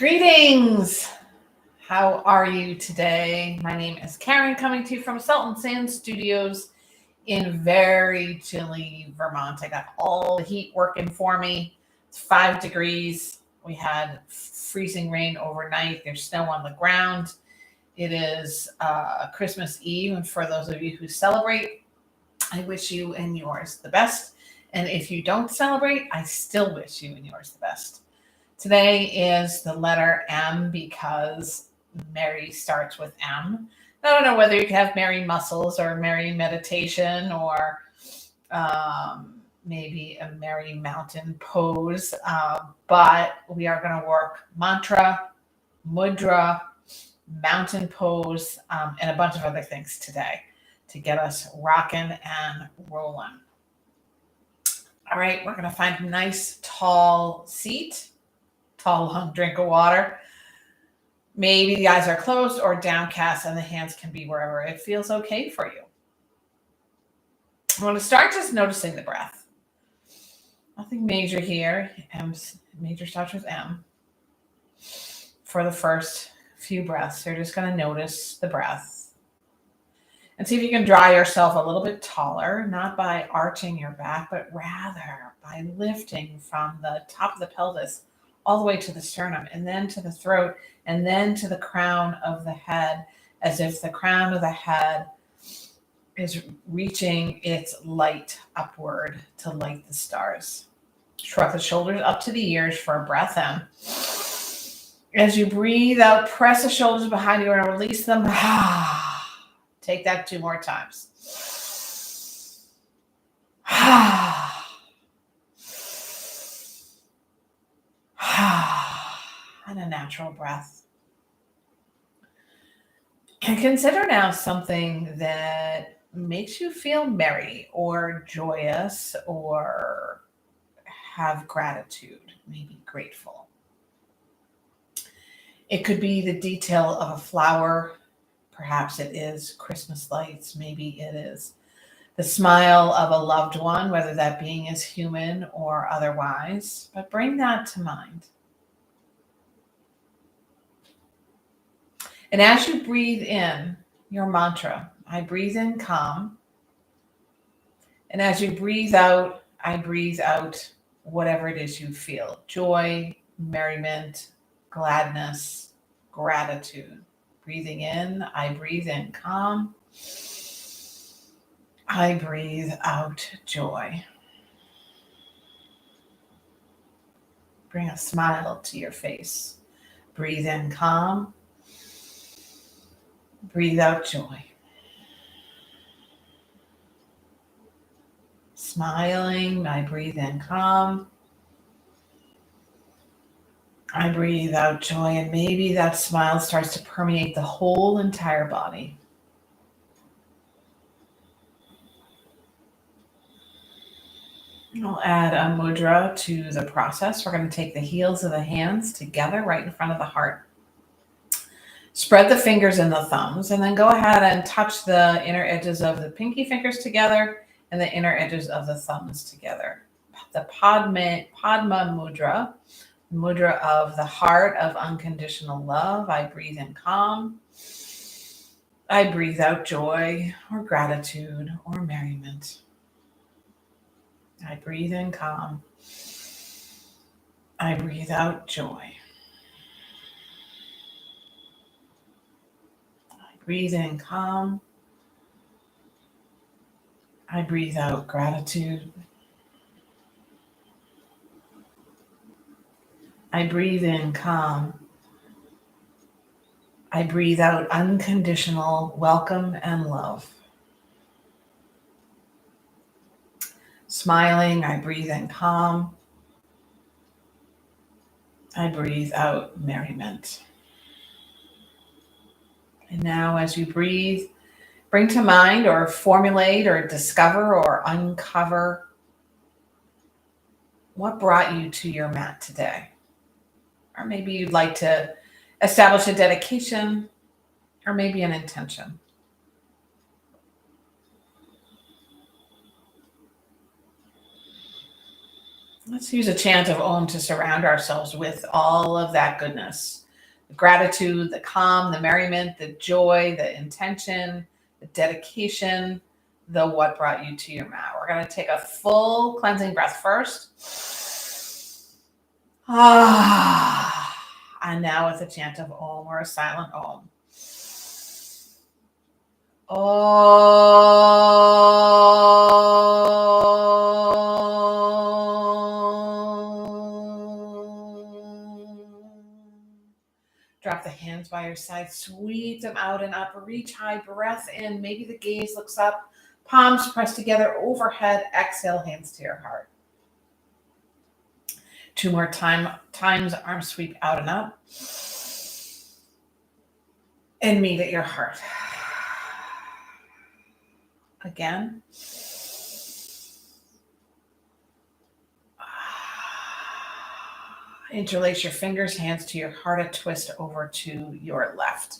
Greetings! How are you today? My name is Karen, coming to you from Salt and Sand Studios in very chilly Vermont. I got all the heat working for me. It's 5 degrees. We had freezing rain overnight. There's snow on the ground. It is Christmas Eve, and for those of you who celebrate, I wish you and yours the best. And if you don't celebrate, I still wish you and yours the best. Today is the letter M because Mary starts with M. I don't know whether you can have Mary muscles or Mary meditation or maybe a Mary mountain pose, but we are going to work mantra, mudra, mountain pose, and a bunch of other things today to get us rocking and rolling. All right, we're going to find a nice tall seat. Tall, long drink of water. Maybe the eyes are closed or downcast and the hands can be wherever it feels okay for you. I want to start just noticing the breath. Nothing major here. Major starts with M. For the first few breaths, you're just going to notice the breath. And see if you can draw yourself a little bit taller, not by arching your back, but rather by lifting from the top of the pelvis all the way to the sternum, and then to the throat, and then to the crown of the head, as if the crown of the head is reaching its light upward to light the stars. Shrug the shoulders up to the ears for a breath in. As you breathe out, press the shoulders behind you and release them. Take that 2 more times. And a natural breath. And consider now something that makes you feel merry or joyous or have gratitude, maybe grateful. It could be the detail of a flower. Perhaps it is Christmas lights. Maybe it is the smile of a loved one, whether that being is human or otherwise. But bring that to mind. And as you breathe in your mantra, I breathe in calm. And as you breathe out, I breathe out whatever it is you feel. Joy, merriment, gladness, gratitude. Breathing in, I breathe in calm. I breathe out joy. Bring a smile to your face. Breathe in calm. Breathe out joy. Smiling, I breathe in calm. I breathe out joy, and maybe that smile starts to permeate the whole entire body. We'll add a mudra to the process. We're going to take the heels of the hands together right in front of the heart. Spread the fingers and the thumbs, and then go ahead and touch the inner edges of the pinky fingers together and the inner edges of the thumbs together. The Padma mudra, mudra of the heart of unconditional love. I breathe in calm. I breathe out joy or gratitude or merriment. I breathe in calm. I breathe out joy. Breathe in calm. I breathe out gratitude. I breathe in calm. I breathe out unconditional welcome and love. Smiling, I breathe in calm. I breathe out merriment. And now as you breathe, bring to mind or formulate or discover or uncover what brought you to your mat today. Or maybe you'd like to establish a dedication or maybe an intention. Let's use a chant of Om to surround ourselves with all of that goodness. The gratitude, the calm, the merriment, the joy, the intention, the dedication, the what brought you to your mat. We're going to take a full cleansing breath first. And now with a chant of Om or a silent Om. Drop the hands by your side, sweep them out and up, reach high, breath in, maybe the gaze looks up, palms pressed together overhead, exhale, hands to your heart. 2 more times, arms sweep out and up, and meet at your heart. Again. Interlace your fingers, hands to your heart, a twist over to your left.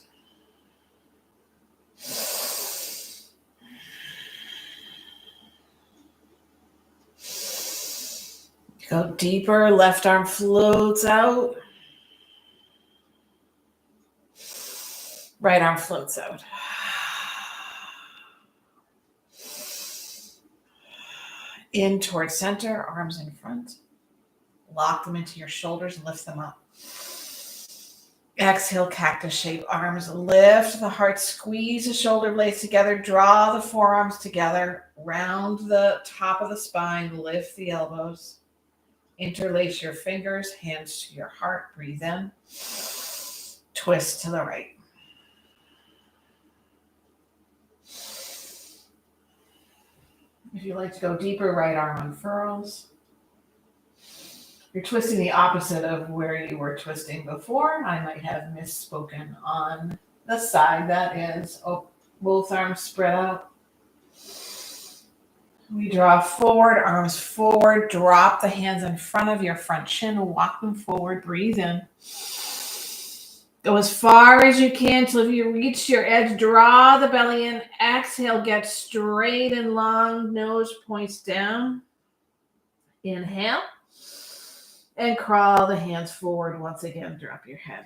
Go deeper, left arm floats out. Right arm floats out. In towards center, arms in front. Lock them into your shoulders and lift them up. Exhale, cactus shape, arms lift, the heart squeeze the shoulder blades together, draw the forearms together, round the top of the spine, lift the elbows. Interlace your fingers, hands to your heart, breathe in. Twist to the right. If you like to go deeper, right arm unfurls. You're twisting the opposite of where you were twisting before. I might have misspoken on the side. That is, both arms spread out. We draw forward, arms forward, drop the hands in front of your front chin, walk them forward, breathe in. Go as far as you can till if you reach your edge, draw the belly in, exhale, get straight and long, nose points down. Inhale, and crawl the hands forward once again, drop your head.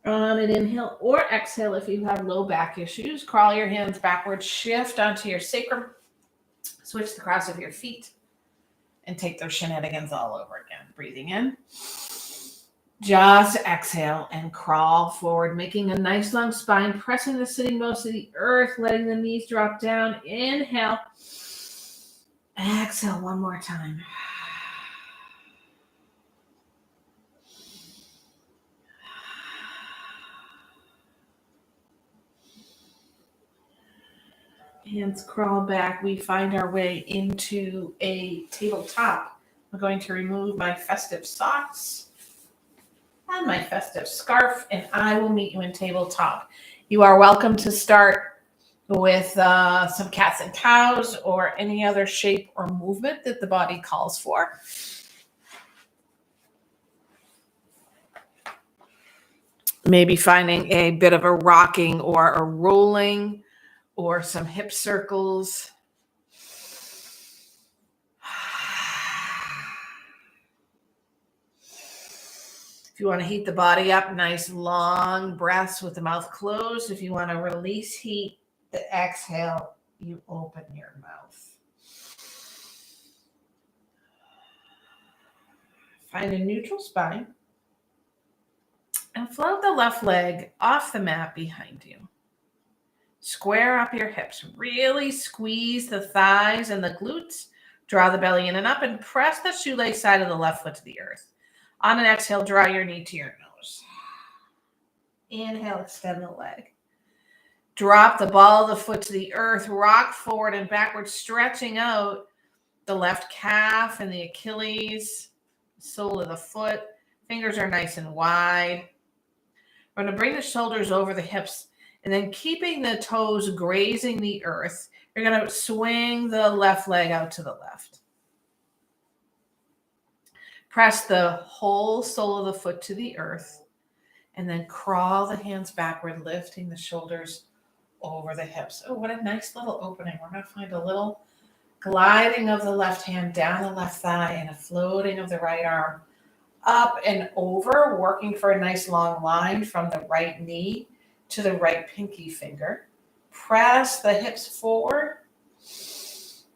On an inhale or exhale, if you have low back issues, crawl your hands backwards, shift onto your sacrum, switch the cross of your feet, and take those shenanigans all over again. Breathing in. Just exhale and crawl forward, making a nice long spine, pressing the sitting bones to the earth, letting the knees drop down. Inhale. Exhale one more time. Hands crawl back. We find our way into a tabletop. I'm going to remove my festive socks and my festive scarf, and I will meet you in tabletop. You are welcome to start with some cats and cows or any other shape or movement that the body calls for. Maybe finding a bit of a rocking or a rolling or some hip circles. If you want to heat the body up, nice long breaths with the mouth closed. If you want to release heat, the exhale, you open your mouth. Find a neutral spine and float the left leg off the mat behind you. Square up your hips. Really squeeze the thighs and the glutes. Draw the belly in and up and press the shoelace side of the left foot to the earth. On an exhale, draw your knee to your nose. Inhale, extend the leg. Drop the ball of the foot to the earth. Rock forward and backward, stretching out the left calf and the Achilles, sole of the foot. Fingers are nice and wide. We're going to bring the shoulders over the hips. And then keeping the toes grazing the earth, you're going to swing the left leg out to the left. Press the whole sole of the foot to the earth. And then crawl the hands backward, lifting the shoulders over the hips. Oh, what a nice little opening. We're going to find a little gliding of the left hand down the left thigh and a floating of the right arm up and over, working for a nice long line from the right knee to the right pinky finger. Press the hips forward.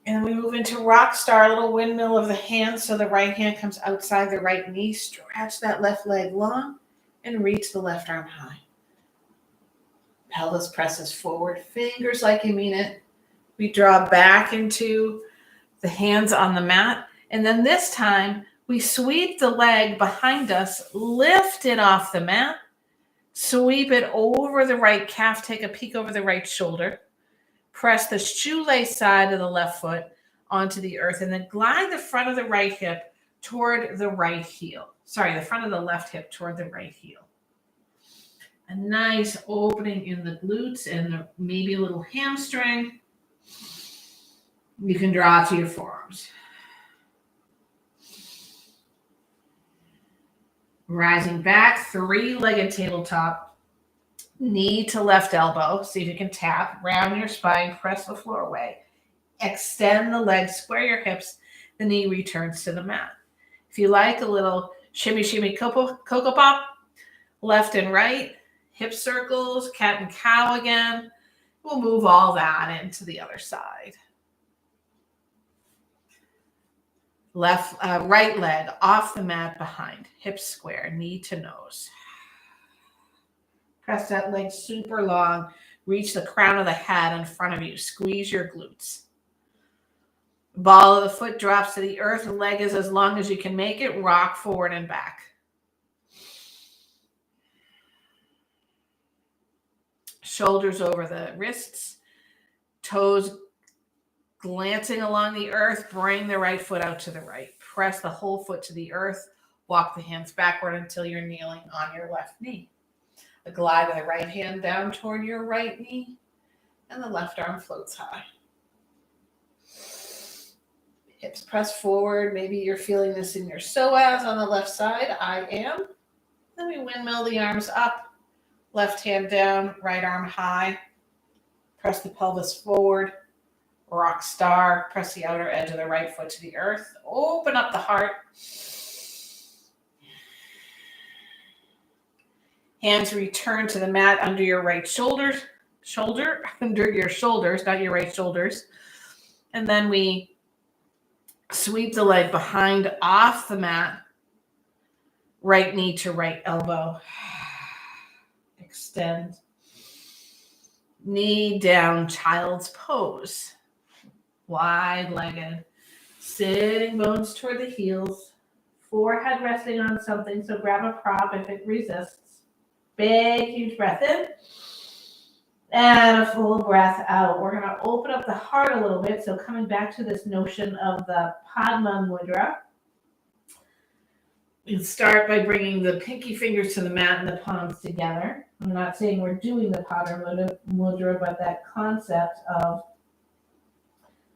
And we move into rock star, a little windmill of the hands. So the right hand comes outside the right knee. Stretch that left leg long and reach the left arm high. Pelvis presses forward, fingers like you mean it. We draw back into the hands on the mat. And then this time, we sweep the leg behind us, lift it off the mat, sweep it over the right calf, take a peek over the right shoulder, press the shoelace side of the left foot onto the earth, and then glide the front of the right hip toward the right heel. Sorry, the front of the left hip toward the right heel. A nice opening in the glutes and maybe a little hamstring. You can draw to your forearms. Rising back, three-legged tabletop, knee to left elbow. See if you can tap, round your spine, press the floor away. Extend the legs, square your hips, the knee returns to the mat. If you like a little shimmy, shimmy, cocoa pop, left and right, hip circles, cat and cow again. We'll move all that into the other side. Right leg off the mat behind, hips square, knee to nose. Press that leg super long. Reach the crown of the head in front of you. Squeeze your glutes. Ball of the foot drops to the earth. The leg is as long as you can make it. Rock forward and back. Shoulders over the wrists. Toes glancing along the earth. Bring the right foot out to the right. Press the whole foot to the earth. Walk the hands backward until you're kneeling on your left knee. The glide of the right hand down toward your right knee, and the left arm floats high. Hips press forward. Maybe you're feeling this in your psoas on the left side. I am. Then we windmill the arms up, left hand down, right arm high. Press the pelvis forward. Rock star. Press the outer edge of the right foot to the earth. Open up the heart. Hands return to the mat under your right shoulder, under your shoulders, not your right shoulders. And then we sweep the leg behind off the mat, right knee to right elbow. Extend. Knee down, child's pose. Wide-legged, sitting bones toward the heels, forehead resting on something, so grab a prop if it resists. Big, huge breath in, and a full breath out. We're going to open up the heart a little bit, so coming back to this notion of the Padma Mudra. You start by bringing the pinky fingers to the mat and the palms together. I'm not saying we're doing the Padma Mudra, but that concept of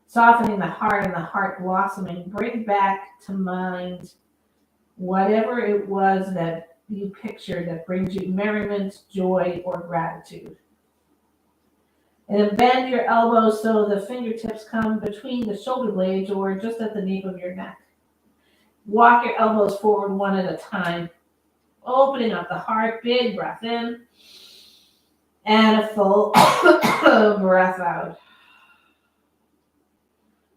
softening the heart and the heart blossoming. Bring back to mind whatever it was that you pictured that brings you merriment, joy, or gratitude. And then bend your elbows so the fingertips come between the shoulder blades or just at the nape of your neck. Walk your elbows forward one at a time, opening up the heart. Big breath in and a full breath out.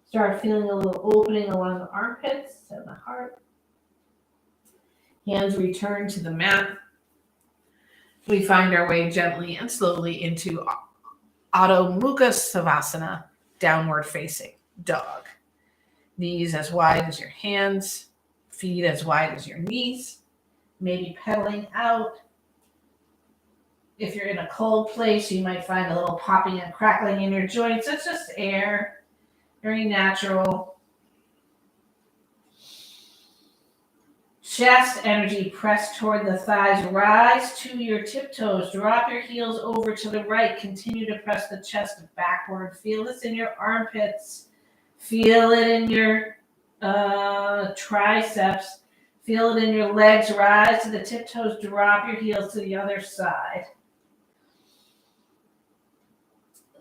Start feeling a little opening along the armpits and the heart. Hands return to the mat. We find our way gently and slowly into Adho Mukha Savasana, downward facing dog. Knees as wide as your hands, feet as wide as your knees, maybe pedaling out. If you're in a cold place, you might find a little popping and crackling in your joints. It's just air, very natural. Chest energy, press toward the thighs. Rise to your tiptoes. Drop your heels over to the right. Continue to press the chest backward. Feel this in your armpits. Feel it in your triceps. Feel it in your legs. Rise to the tiptoes. Drop your heels to the other side.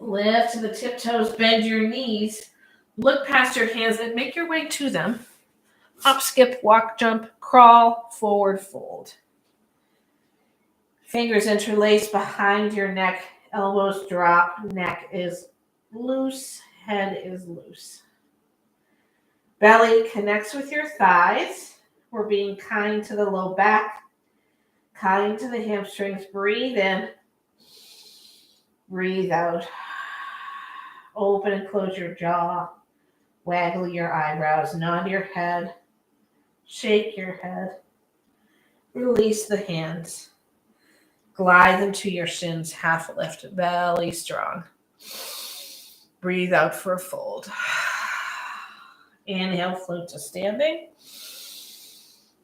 Lift to the tiptoes. Bend your knees. Look past your hands and make your way to them. Hop, skip, walk, jump, crawl, forward, fold. Fingers interlace behind your neck. Elbows drop. Neck is loose. Head is loose. Belly connects with your thighs. We're being kind to the low back, kind to the hamstrings. Breathe in. Breathe out. Open and close your jaw. Waggle your eyebrows. Nod your head. Shake your head. Release the hands. Glide them to your shins. Half lift. Belly strong. Breathe out for a fold. Inhale, float to standing.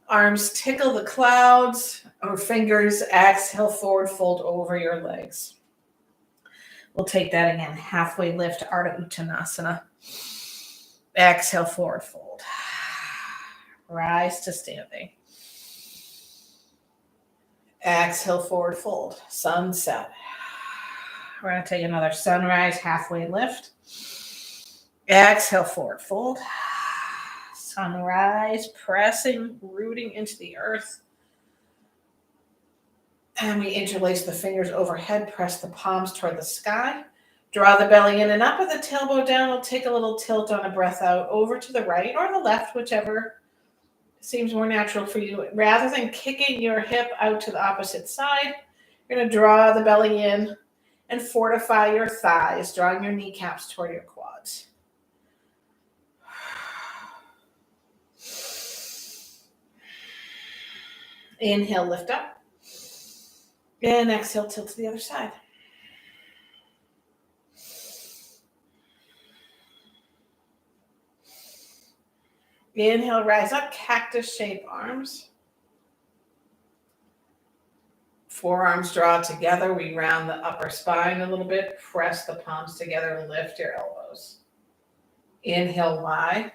Arms tickle the clouds or fingers. Exhale, forward fold over your legs. We'll take that again. Halfway lift, Ardha Uttanasana. Exhale, forward fold. Rise to standing. Exhale, forward fold. Sunset. We're going to take another sunrise, halfway lift. Exhale, forward fold. Sunrise, pressing, rooting into the earth. And we interlace the fingers overhead, press the palms toward the sky. Draw the belly in and up with the tailbone down. We'll take a little tilt on a breath out over to the right or the left, whichever seems more natural for you. Rather than kicking your hip out to the opposite side, you're going to draw the belly in and fortify your thighs, drawing your kneecaps toward your quads. Inhale, lift up. And exhale, tilt to the other side. Inhale, rise up, cactus shape arms. Forearms draw together. We round the upper spine a little bit. Press the palms together and lift your elbows. Inhale, wide.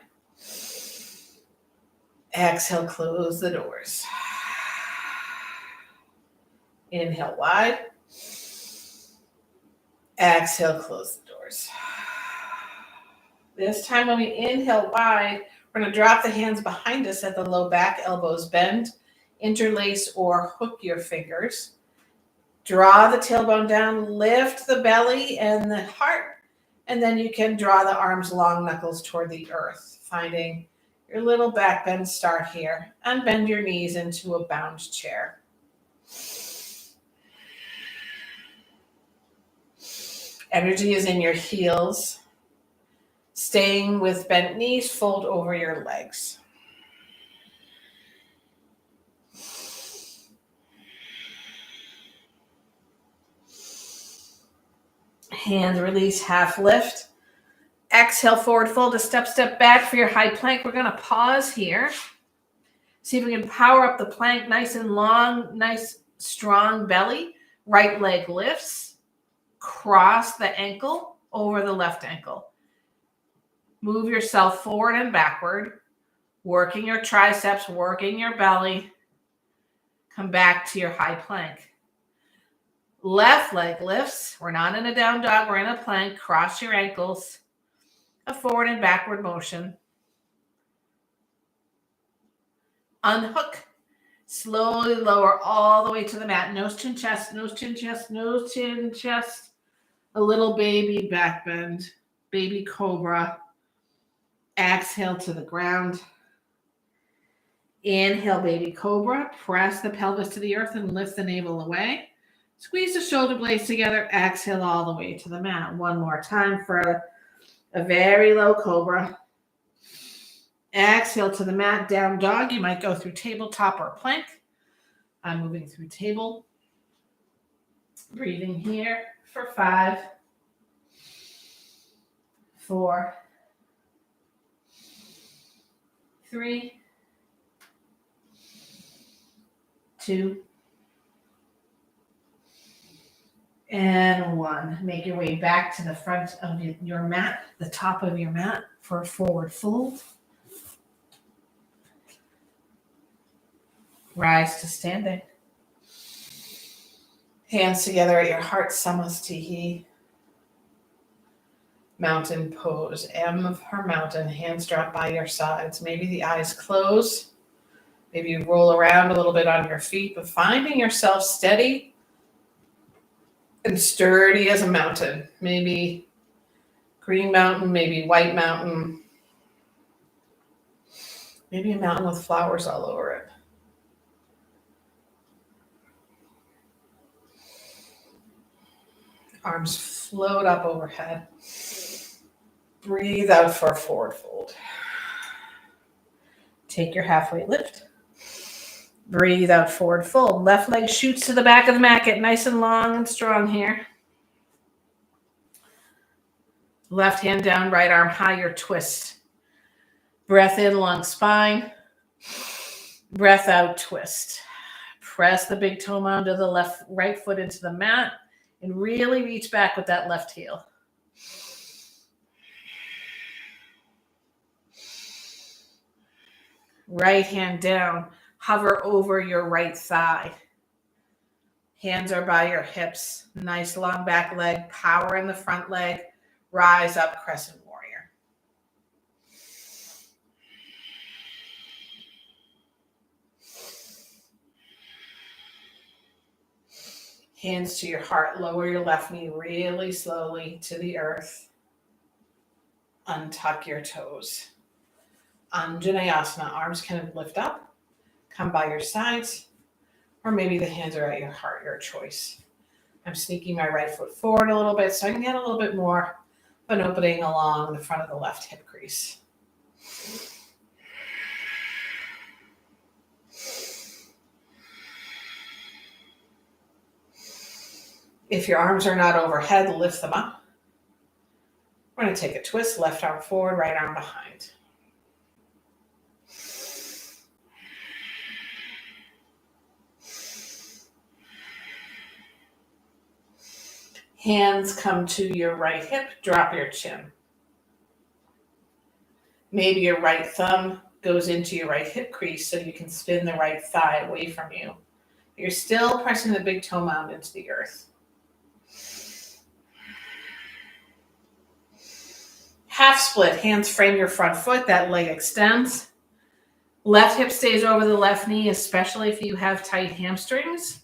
Exhale, close the doors. Inhale, wide. Exhale, close the doors. This time when we inhale wide, we're going to drop the hands behind us at the low back, elbows bend, interlace or hook your fingers. Draw the tailbone down, lift the belly and the heart, and then you can draw the arms long, knuckles toward the earth, finding your little back bend start here, and bend your knees into a bound chair. Energy is in your heels. Staying with bent knees, fold over your legs. Hands release, half lift. Exhale, forward fold, a step back for your high plank. We're going to pause here. See if we can power up the plank nice and long, nice strong belly. Right leg lifts. Cross the ankle over the left ankle. Move yourself forward and backward, working your triceps, working your belly. Come back to your high plank. Left leg lifts. We're not in a down dog. We're in a plank. Cross your ankles. A forward and backward motion. Unhook. Slowly lower all the way to the mat. Nose, chin, chest, nose, chin, chest, nose, chin, chest. A little baby back bend. Baby cobra. Exhale to the ground. Inhale, baby cobra. Press the pelvis to the earth and lift the navel away. Squeeze the shoulder blades together. Exhale all the way to the mat. One more time for a very low cobra. Exhale to the mat, down dog. You might go through tabletop or plank. I'm moving through table. Breathing here for 5, 4, 3, 2, and 1. Make your way back to the front of your mat, the top of your mat for a forward fold. Rise to standing. Hands together at your heart, Samasthihi. Mountain pose. M for mountain. Hands drop by your sides. Maybe the eyes close. Maybe you roll around a little bit on your feet, but finding yourself steady and sturdy as a mountain. Maybe green mountain, maybe white mountain. Maybe a mountain with flowers all over it. Arms float up overhead. Breathe out for a forward fold. Take your halfway lift. Breathe out, forward fold. Left leg shoots to the back of the mat. Get nice and long and strong here. Left hand down, right arm higher, twist. Breath in, long spine. Breath out, twist. Press the big toe mound of the right foot into the mat and really reach back with that left heel. Right hand down, hover over your right thigh. Hands are by your hips. Nice long back leg, power in the front leg. Rise up, crescent warrior. Hands to your heart. Lower your left knee really slowly to the earth. Untuck your toes. Anjaneyasana. Arms can lift up. Come by your sides. Or maybe the hands are at your heart, your choice. I'm sneaking my right foot forward a little bit so I can get a little bit more of an opening along the front of the left hip crease. If your arms are not overhead, lift them up. We're going to take a twist, left arm forward, right arm behind. Hands come to your right hip, drop your chin. Maybe your right thumb goes into your right hip crease so you can spin the right thigh away from you. You're still pressing the big toe mound into the earth. Half split, hands frame your front foot, that leg extends. Left hip stays over the left knee, especially if you have tight hamstrings.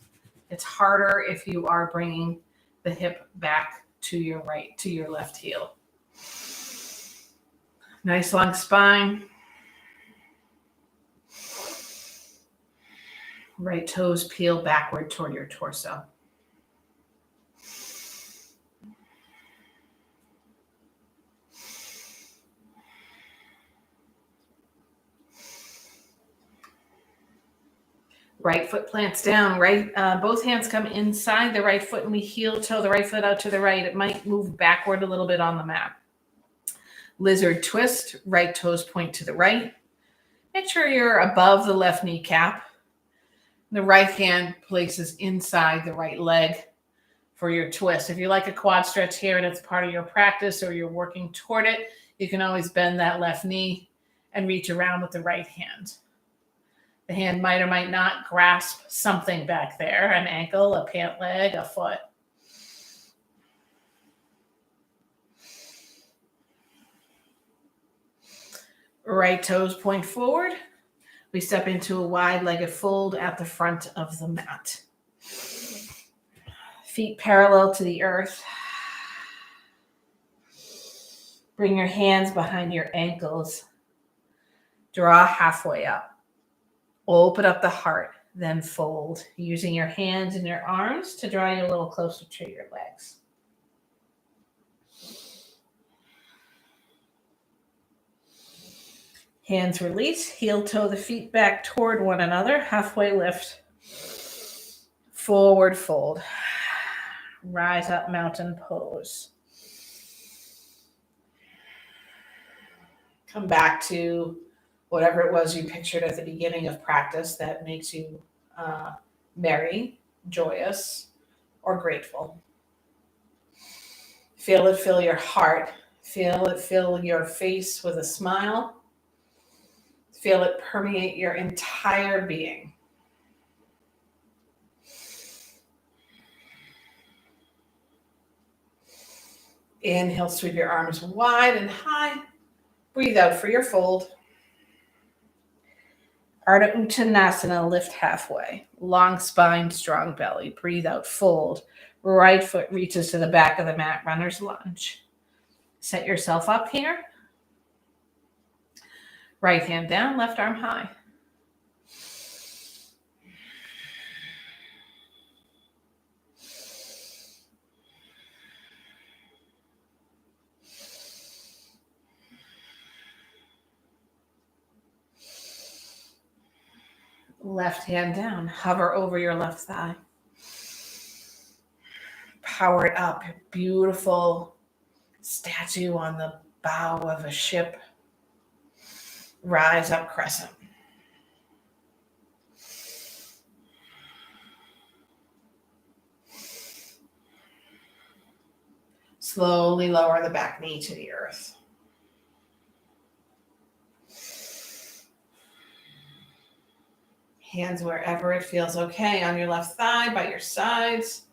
It's harder if you are bringing the hip back to your right, to your left heel. Nice long spine. Right toes peel backward toward your torso. Right foot plants down, both hands come inside the right foot and we heel toe the right foot out to the right. It might move backward a little bit on the mat. Lizard twist, right toes point to the right. Make sure you're above the left kneecap. The right hand places inside the right leg for your twist. If you like a quad stretch here and it's part of your practice or you're working toward it, you can always bend that left knee and reach around with the right hand. The hand might or might not grasp something back there, an ankle, a pant leg, a foot. Right toes point forward. We step into a wide-legged fold at the front of the mat. Feet parallel to the earth. Bring your hands behind your ankles. Draw halfway up. Open up the heart, then fold, using your hands and your arms to draw you a little closer to your legs. Hands release, heel toe the feet back toward one another, halfway lift. Forward fold. Rise up, mountain pose. Come back to whatever it was you pictured at the beginning of practice that makes you merry, joyous, or grateful. Feel it fill your heart. Feel it fill your face with a smile. Feel it permeate your entire being. Inhale, sweep your arms wide and high. Breathe out for your fold. Ardha Uttanasana, lift halfway. Long spine, strong belly. Breathe out, fold. Right foot reaches to the back of the mat, runner's lunge. Set yourself up here. Right hand down, left arm high. Left hand down, hover over your left thigh. Power it up, beautiful statue on the bow of a ship. Rise up, crescent. Slowly lower the back knee to the earth. Hands wherever it feels okay on your left thigh, by your sides.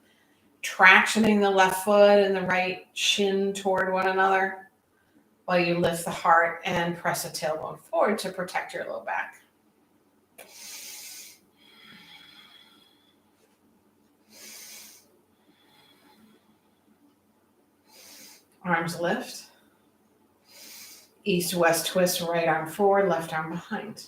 Tractioning the left foot and the right shin toward one another while you lift the heart and press a tailbone forward to protect your low back. Arms lift. East-west twist, right arm forward, left arm behind.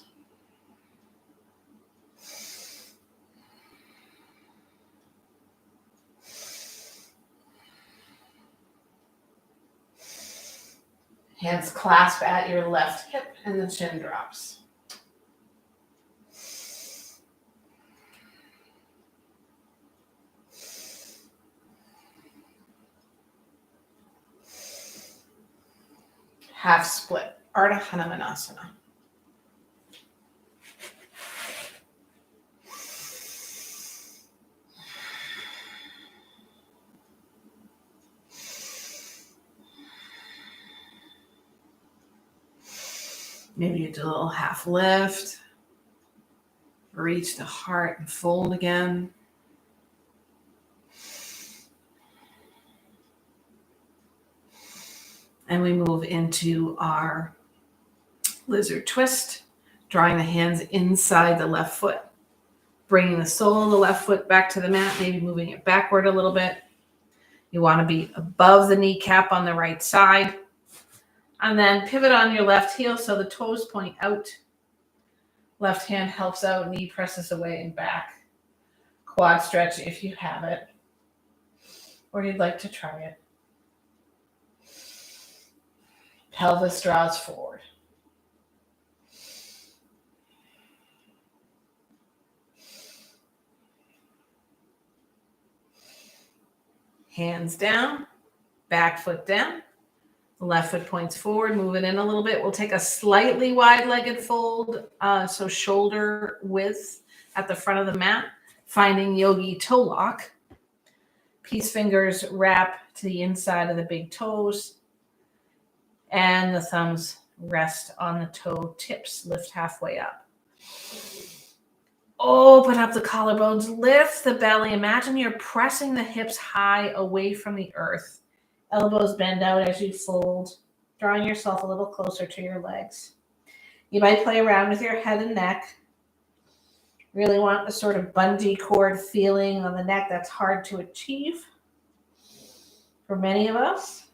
Hands clasp at your left hip and the chin drops. Half split, Ardha Hanumanasana. Maybe you do a little half lift. Reach the heart and fold again. And we move into our lizard twist, drawing the hands inside the left foot. Bringing the sole of the left foot back to the mat, maybe moving it backward a little bit. You want to be above the kneecap on the right side. And then pivot on your left heel so the toes point out. Left hand helps out, knee presses away and back. Quad stretch if you have it, or you'd like to try it. Pelvis draws forward. Hands down, back foot down. The left foot points forward, move it in a little bit. We'll take a slightly wide-legged fold, so shoulder width at the front of the mat, finding yogi toe lock. Peace fingers wrap to the inside of the big toes, and the thumbs rest on the toe tips. Lift halfway up. Open up the collarbones, lift the belly. Imagine you're pressing the hips high away from the earth. Elbows bend out as you fold, drawing yourself a little closer to your legs. You might play around with your head and neck. Really want a sort of bungee cord feeling on the neck that's hard to achieve for many of us.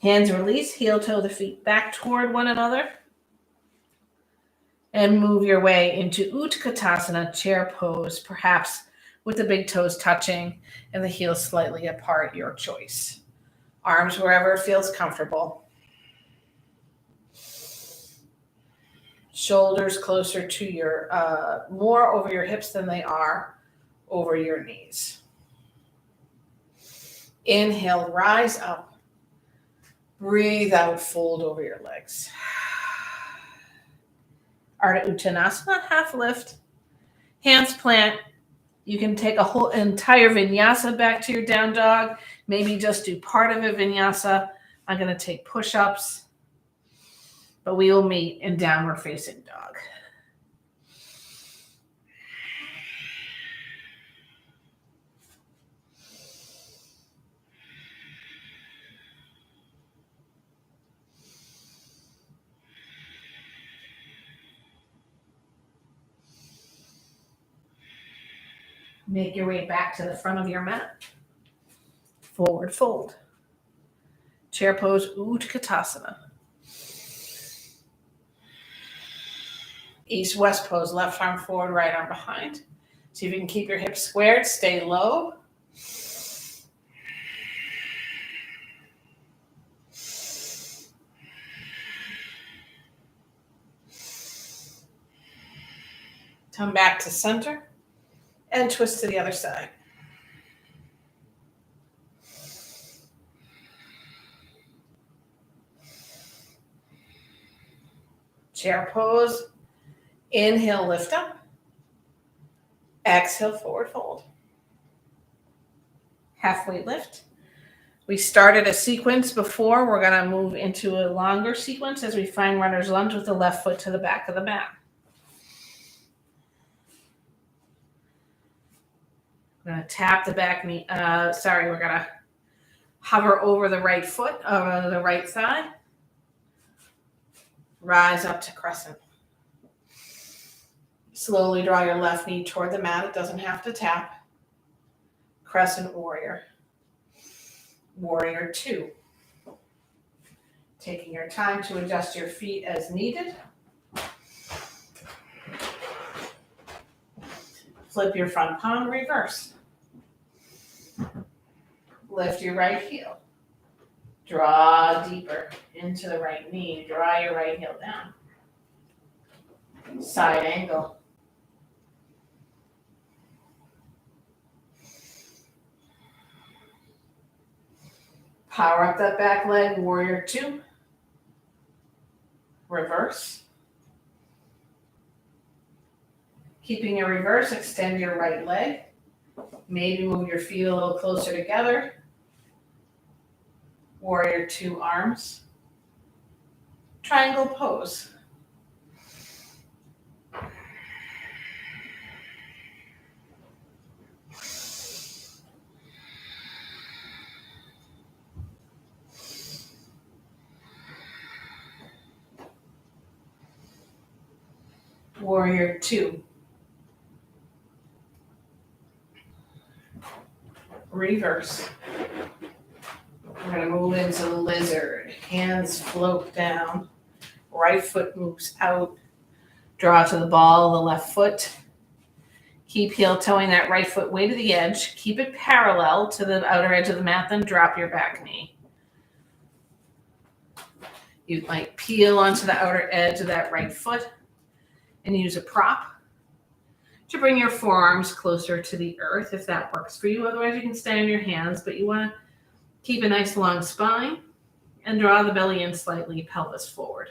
Hands release, heel toe the feet back toward one another. And move your way into Utkatasana, chair pose, perhaps with the big toes touching and the heels slightly apart, your choice. Arms wherever it feels comfortable. Shoulders closer to your, more over your hips than they are over your knees. Inhale, rise up. Breathe out, fold over your legs. Ardha Uttanasana, half lift. Hands plant. You can take a whole entire vinyasa back to your down dog. Maybe just do part of a vinyasa. I'm going to take push-ups. But we will meet in downward facing dog. Make your way back to the front of your mat. Forward fold. Chair pose, Utkatasana. East-west pose, left arm forward, right arm behind. See if you can keep your hips squared, stay low. Come back to center and twist to the other side. Chair pose. Inhale, lift up. Exhale, forward fold. Halfway lift. We started a sequence before. We're going to move into a longer sequence as we find runner's lunge with the left foot to the back of the mat. We're going to tap the back knee. We're going to hover over the right foot, over the right thigh. Rise up to crescent. Slowly draw your left knee toward the mat. It doesn't have to tap. Crescent warrior. Warrior two. Taking your time to adjust your feet as needed. Flip your front palm, reverse. Lift your right heel. Draw deeper into the right knee. Draw your right heel down. Side angle. Power up that back leg, warrior two. Reverse. Keeping your reverse, extend your right leg. Maybe move your feet a little closer together. Warrior two arms. Triangle pose. Warrior two. Reverse. We're going to move into lizard. Hands float down. Right foot moves out. Draw to the ball of the left foot. Keep heel toeing that right foot way to the edge. Keep it parallel to the outer edge of the mat, then drop your back knee. You might peel onto the outer edge of that right foot and use a prop to bring your forearms closer to the earth if that works for you. Otherwise, you can stay on your hands, but you want to keep a nice long spine and draw the belly in slightly, pelvis forward.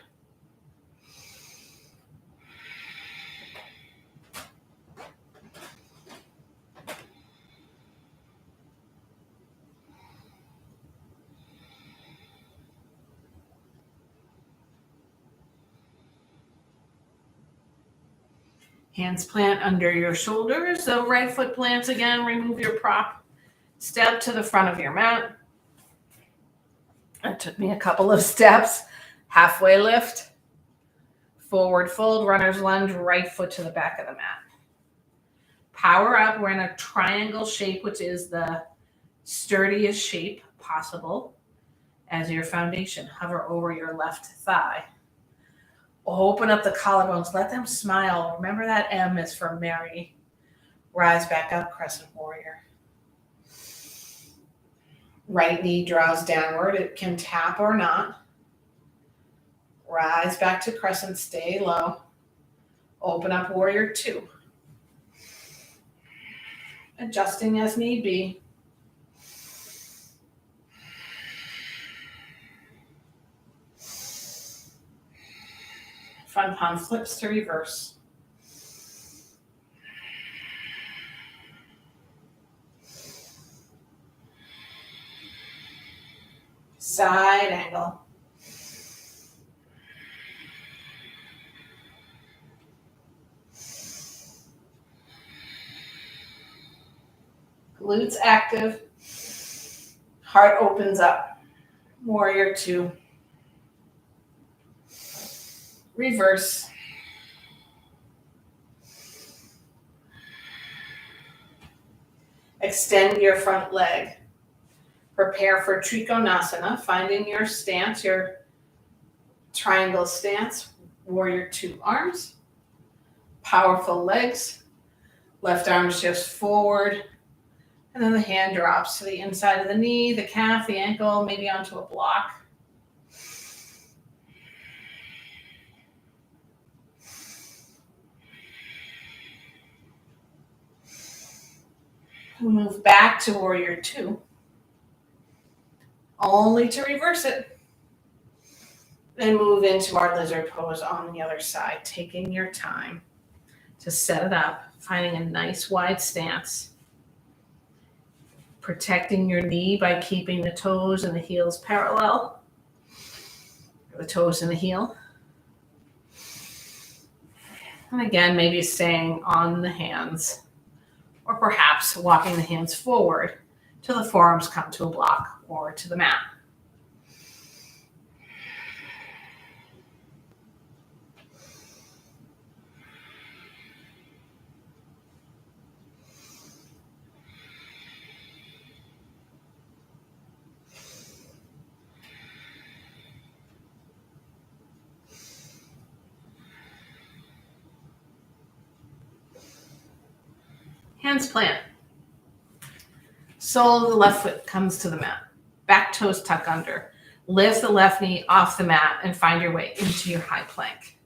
Hands plant under your shoulders. The right foot plants again. Remove your prop. Step to the front of your mat. It took me a couple of steps. Halfway lift. Forward fold. Runner's lunge. Right foot to the back of the mat. Power up. We're in a triangle shape, which is the sturdiest shape possible as your foundation. Hover over your left thigh. Open up the collarbones. Let them smile. Remember that M is for Mary. Rise back up, crescent warrior. Right knee draws downward. It can tap or not. Rise back to crescent. Stay low. Open up warrior two. Adjusting as need be. Front palm flips to reverse. Side angle. Glutes active. Heart opens up. Warrior two. Reverse. Extend your front leg. Prepare for Trikonasana, finding your stance, your triangle stance, warrior two arms, powerful legs, left arm shifts forward, and then the hand drops to the inside of the knee, the calf, the ankle, maybe onto a block. We move back to warrior two, only to reverse it. Then move into our lizard pose on the other side, taking your time to set it up, finding a nice wide stance, protecting your knee by keeping the toes and the heels parallel, the toes and the heel. And again, maybe staying on the hands, or perhaps walking the hands forward till the forearms come to a block or to the mat. Hands plant. Sole of the left foot comes to the mat. Back toes tuck under. Lift the left knee off the mat and find your way into your high plank.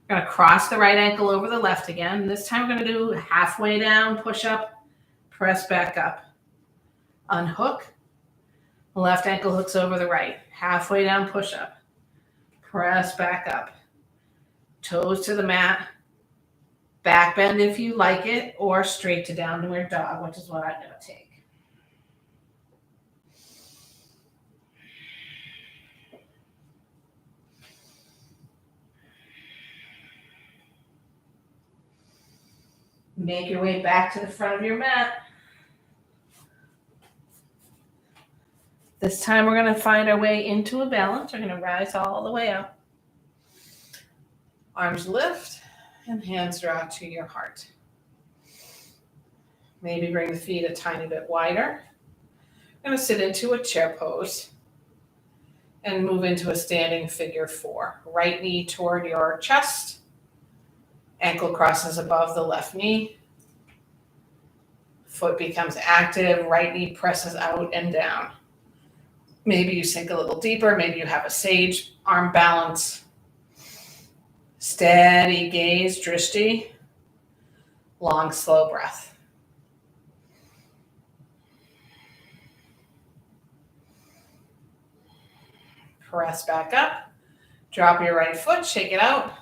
You're going to cross the right ankle over the left again. This time we're going to do halfway down, push up, press back up. Unhook. The left ankle hooks over the right. Halfway down, push up. Press back up. Toes to the mat. Back bend if you like it, or straight to downward dog, which is what I'm going to take. Make your way back to the front of your mat. This time we're going to find our way into a balance. We're going to rise all the way up. Arms lift. And hands draw to your heart. Maybe bring the feet a tiny bit wider. I'm going to sit into a chair pose and move into a standing figure four. Right knee toward your chest. Ankle crosses above the left knee. Foot becomes active. Right knee presses out and down. Maybe you sink a little deeper. Maybe you have a sage arm balance. Steady gaze, drishti. Long, slow breath. Press back up. Drop your right foot, shake it out.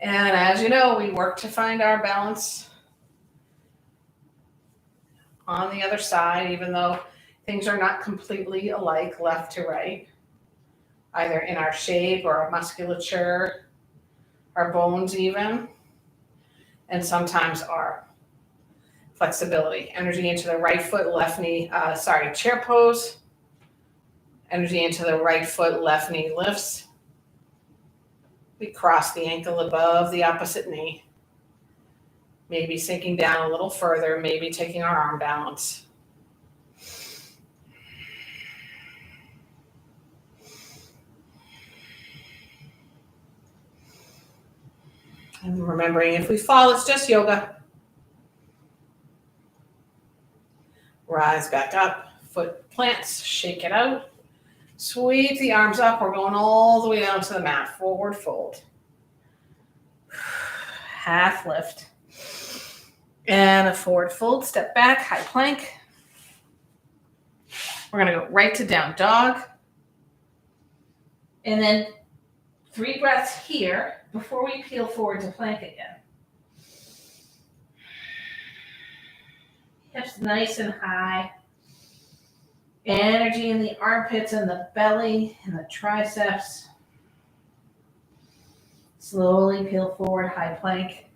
And as you know, we work to find our balance on the other side, even though things are not completely alike, left to right. Either in our shape or our musculature, our bones even, and sometimes our flexibility. Energy into the right foot, left knee, chair pose. Energy into the right foot, left knee lifts. We cross the ankle above the opposite knee. Maybe sinking down a little further, maybe taking our arm balance. And remembering if we fall, it's just yoga. Rise back up, foot plants, shake it out. Sweep the arms up. We're going all the way down to the mat. Forward fold. Half lift. And a forward fold. Step back, high plank. We're going to go right to down dog. And then 3 breaths here before we peel forward to plank again. Hips nice and high. Energy in the armpits and the belly and the triceps. Slowly peel forward, high plank,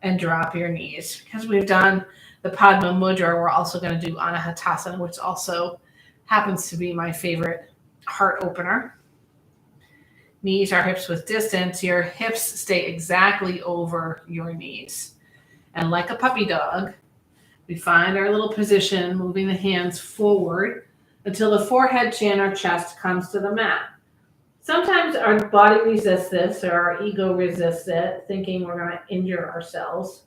and drop your knees. Because we've done the Padma Mudra, we're also going to do Anahatasana, which also happens to be my favorite heart opener. Knees are hips with distance. Your hips stay exactly over your knees. And like a puppy dog, we find our little position, moving the hands forward until the forehead, chin, or chest comes to the mat. Sometimes our body resists this, or our ego resists it, thinking we're going to injure ourselves.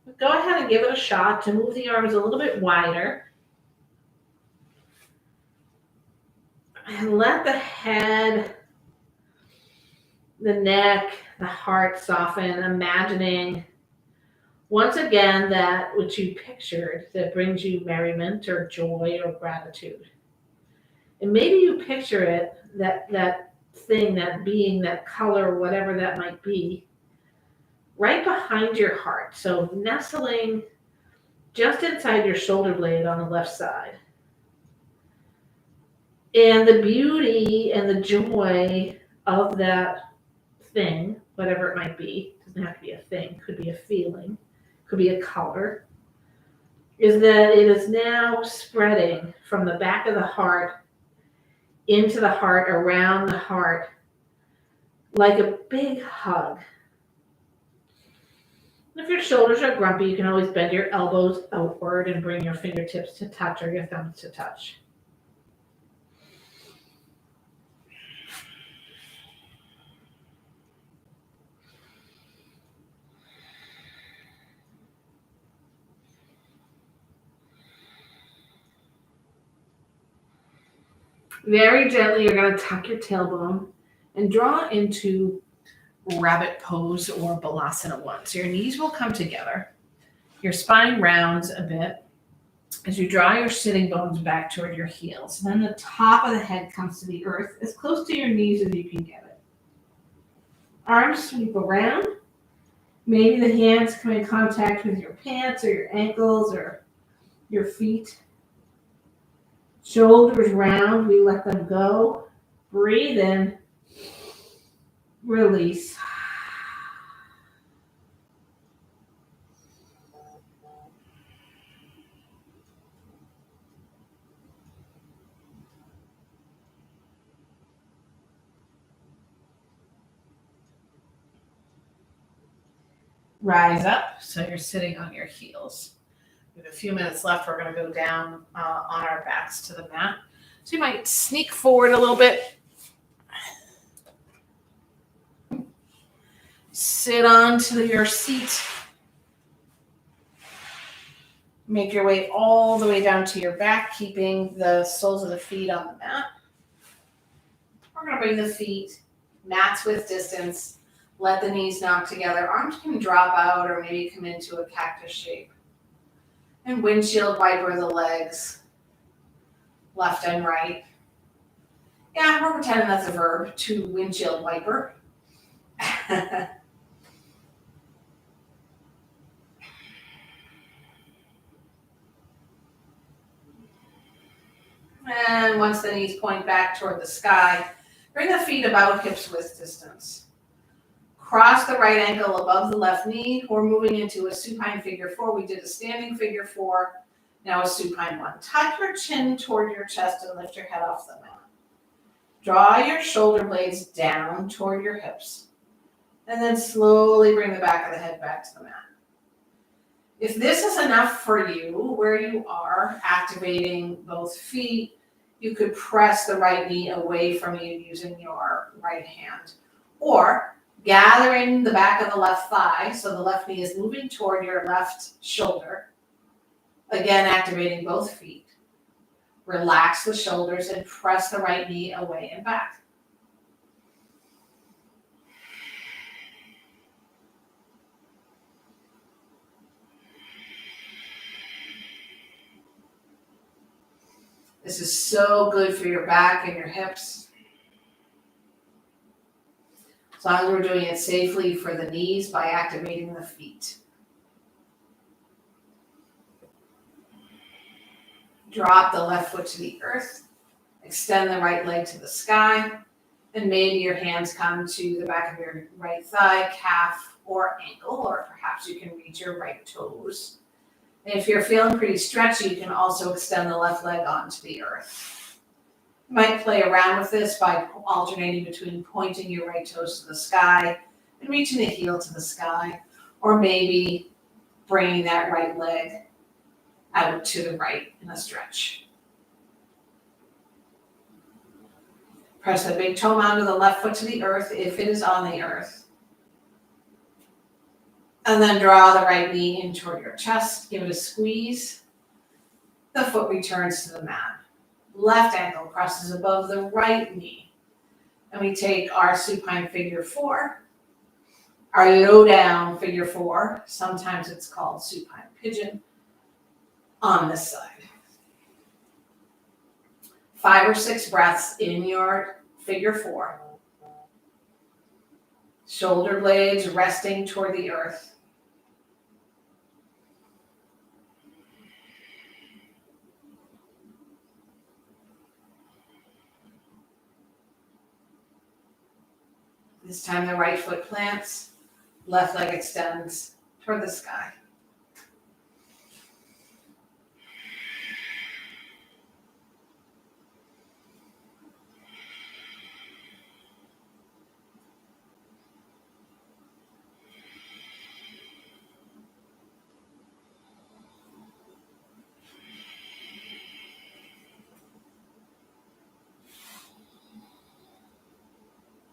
But go ahead and give it a shot to move the arms a little bit wider. And let the head, the neck, the heart soften, imagining once again that which you pictured that brings you merriment or joy or gratitude. And maybe you picture it, that thing, that being, that color, whatever that might be, right behind your heart. So nestling just inside your shoulder blade on the left side. And the beauty and the joy of that thing, whatever it might be, doesn't have to be a thing, could be a feeling, could be a color, is that it is now spreading from the back of the heart into the heart, around the heart, like a big hug. If your shoulders are grumpy, you can always bend your elbows outward and bring your fingertips to touch or your thumbs to touch. Very gently, you're going to tuck your tailbone and draw into rabbit pose or balasana 1. So your knees will come together. Your spine rounds a bit as you draw your sitting bones back toward your heels. And then the top of the head comes to the earth, as close to your knees as you can get it. Arms sweep around. Maybe the hands come in contact with your pants or your ankles or your feet. Shoulders round, we let them go. Breathe in, release. Rise up, so you're sitting on your heels. We have a few minutes left. We're going to go down on our backs to the mat. So you might sneak forward a little bit. Sit onto your seat. Make your way all the way down to your back, keeping the soles of the feet on the mat. We're going to bring the feet mats width distance. Let the knees knock together. Arms can drop out or maybe come into a cactus shape. And windshield wiper the legs, left and right. Yeah, we're pretending that's a verb, to windshield wiper. And once the knees point back toward the sky, bring the feet about hips width distance. Cross the right ankle above the left knee. We're moving into a supine figure 4. We did a standing figure 4. Now a supine 1. Tuck your chin toward your chest and lift your head off the mat. Draw your shoulder blades down toward your hips. And then slowly bring the back of the head back to the mat. If this is enough for you, where you are, activating both feet, you could press the right knee away from you using your right hand. Or gathering the back of the left thigh, so the left knee is moving toward your left shoulder. Again, activating both feet. Relax the shoulders and press the right knee away and back. This is so good for your back and your hips. As long as we're doing it safely for the knees by activating the feet. Drop the left foot to the earth. Extend the right leg to the sky. And maybe your hands come to the back of your right thigh, calf, or ankle, or perhaps you can reach your right toes. And if you're feeling pretty stretchy, you can also extend the left leg onto the earth. You might play around with this by alternating between pointing your right toes to the sky and reaching the heel to the sky, or maybe bringing that right leg out to the right in a stretch. Press the big toe mound of the left foot to the earth if it is on the earth. And then draw the right knee in toward your chest. Give it a squeeze. The foot returns to the mat. Left ankle crosses above the right knee. And we take our supine figure 4, our low down figure 4. Sometimes it's called supine pigeon on this side. 5 or 6 breaths in your figure 4. Shoulder blades resting toward the earth. This time the right foot plants, left leg extends toward the sky.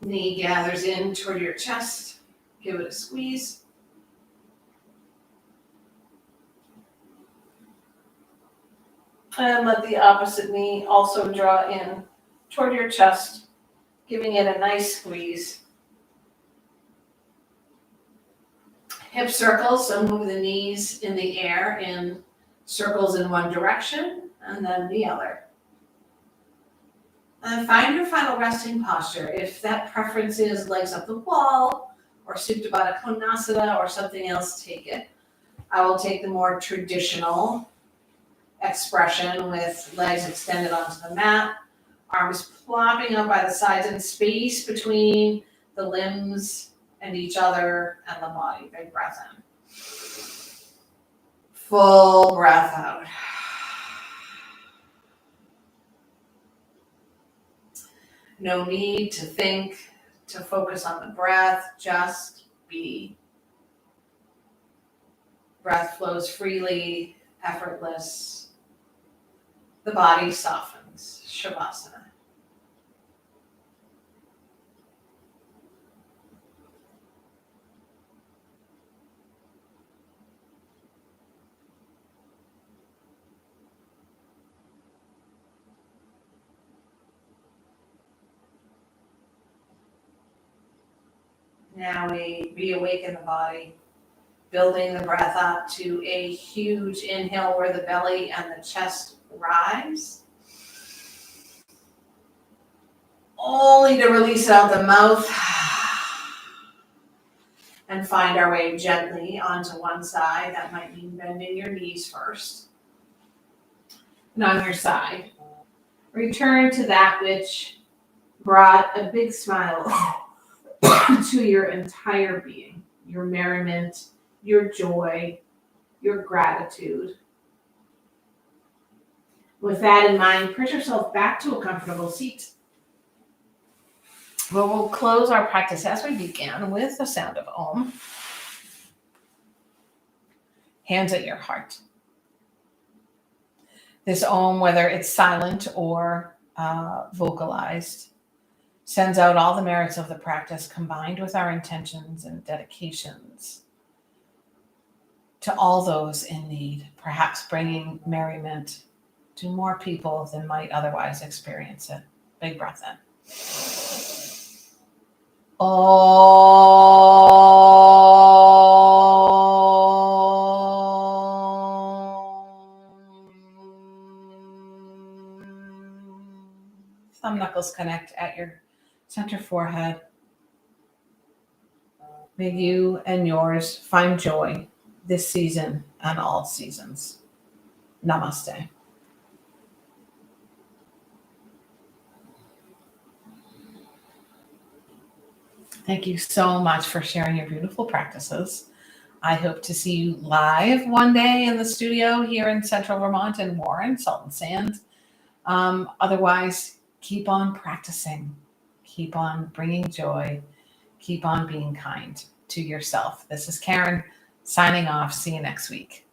Knee gathers in toward your chest. Give it a squeeze. And let the opposite knee also draw in toward your chest, giving it a nice squeeze. Hip circles, so move the knees in the air in circles in one direction and then the other. And find your final resting posture. If that preference is legs up the wall or Supta Baddha Konasana or something else, take it. I will take the more traditional expression with legs extended onto the mat, arms plopping up by the sides and space between the limbs and each other and the body. Big breath in. Full breath out. No need to think, to focus on the breath, just be. Breath flows freely, effortless. The body softens. Shavasana. Now we reawaken the body, building the breath up to a huge inhale where the belly and the chest rise. Only to release out the mouth and find our way gently onto one side. That might mean bending your knees first. And on your side, return to that which brought a big smile to your entire being, your merriment, your joy, your gratitude. With that in mind, push yourself back to a comfortable seat. Well, we'll close our practice as we began with the sound of Om. Hands at your heart. This Om, whether it's silent or vocalized, sends out all the merits of the practice combined with our intentions and dedications to all those in need, perhaps bringing merriment to more people than might otherwise experience it. Big breath in. Thumb knuckles connect at your center forehead. May you and yours find joy this season and all seasons. Namaste. Thank you so much for sharing your beautiful practices. I hope to see you live one day in the studio here in Central Vermont in Warren, Salt and Sand. Otherwise, keep on practicing. Keep on bringing joy. Keep on being kind to yourself. This is Karen. Signing off. See you next week.